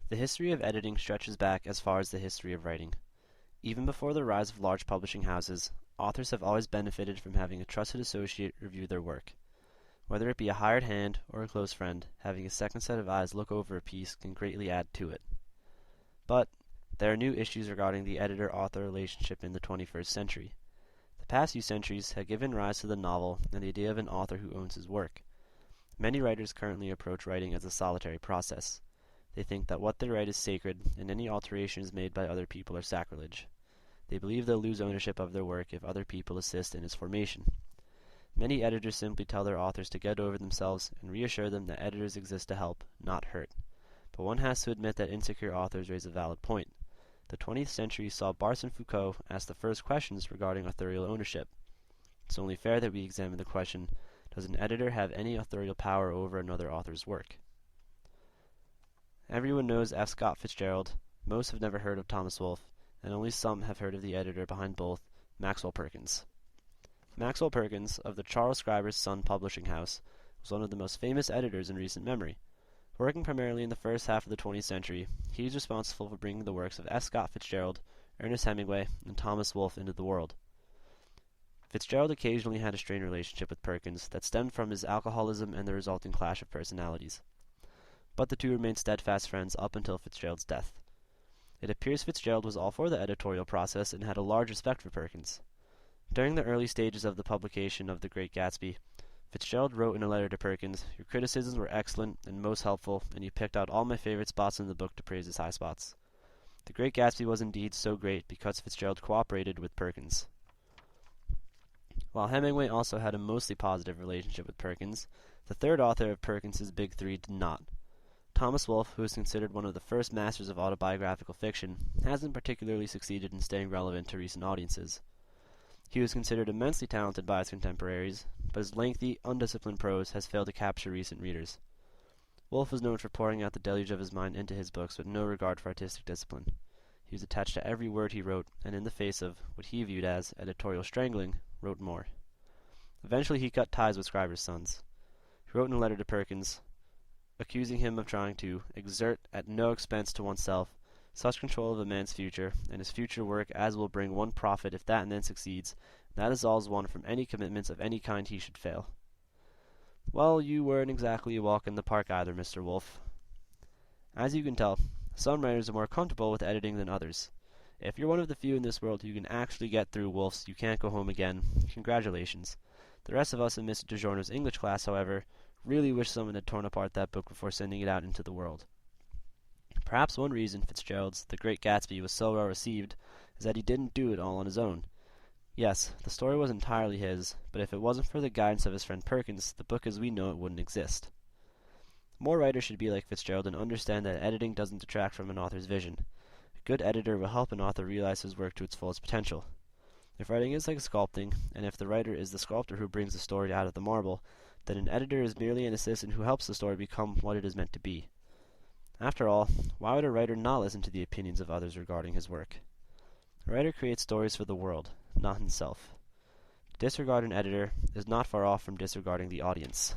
The history of editing stretches back as far as the history of writing. Even before the rise of large publishing houses, authors have always benefited from having a trusted associate review their work. Whether it be a hired hand or a close friend, having a second set of eyes look over a piece can greatly add to it. But there are new issues regarding the editor-author relationship in the 21st century. The past few centuries have given rise to the novel and the idea of an author who owns his work. Many writers currently approach writing as a solitary process. They think that what they write is sacred, and any alterations made by other people are sacrilege. They believe they'll lose ownership of their work if other people assist in its formation. Many editors simply tell their authors to get over themselves and reassure them that editors exist to help, not hurt. But one has to admit that insecure authors raise a valid point. The 20th century saw Barton Foucault ask the first questions regarding authorial ownership. It's only fair that we examine the question, does an editor have any authorial power over another author's work? Everyone knows F. Scott Fitzgerald, most have never heard of Thomas Wolfe, and only some have heard of the editor behind both, Maxwell Perkins. Maxwell Perkins, of the Charles Scribner's Son publishing house, was one of the most famous editors in recent memory. Working primarily in the first half of the 20th century, he is responsible for bringing the works of F. Scott Fitzgerald, Ernest Hemingway, and Thomas Wolfe into the world. Fitzgerald occasionally had a strained relationship with Perkins that stemmed from his alcoholism and the resulting clash of personalities. But the two remained steadfast friends up until Fitzgerald's death. It appears Fitzgerald was all for the editorial process and had a large respect for Perkins. During the early stages of the publication of The Great Gatsby, Fitzgerald wrote in a letter to Perkins, "Your criticisms were excellent and most helpful, and you picked out all my favorite spots in the book to praise his high spots." The Great Gatsby was indeed so great because Fitzgerald cooperated with Perkins. While Hemingway also had a mostly positive relationship with Perkins, the third author of Perkins's Big Three did not. Thomas Wolfe, who is considered one of the first masters of autobiographical fiction, hasn't particularly succeeded in staying relevant to recent audiences. He was considered immensely talented by his contemporaries, but his lengthy, undisciplined prose has failed to capture recent readers. Wolfe was known for pouring out the deluge of his mind into his books with no regard for artistic discipline. He was attached to every word he wrote, and in the face of what he viewed as editorial strangling, wrote more. Eventually he cut ties with Scribner's Sons. He wrote in a letter to Perkins, accusing him of trying to exert at no expense to oneself such control of a man's future and his future work as will bring one profit if that man succeeds, and that absolves one from any commitments of any kind he should fail. Well, you weren't exactly a walk in the park either, Mr. Wolfe. As you can tell, some writers are more comfortable with editing than others. If you're one of the few in this world who can actually get through Wolfe's You Can't Go Home Again, congratulations. The rest of us in Mr. DeJourno's English class, however, really wish someone had torn apart that book before sending it out into the world. Perhaps one reason Fitzgerald's The Great Gatsby was so well received is that he didn't do it all on his own. Yes, the story was entirely his, but if it wasn't for the guidance of his friend Perkins, the book as we know it wouldn't exist. More writers should be like Fitzgerald and understand that editing doesn't detract from an author's vision. A good editor will help an author realize his work to its fullest potential. If writing is like sculpting, and if the writer is the sculptor who brings the story out of the marble, then an editor is merely an assistant who helps the story become what it is meant to be. After all, why would a writer not listen to the opinions of others regarding his work? A writer creates stories for the world, not himself. To disregard an editor is not far off from disregarding the audience.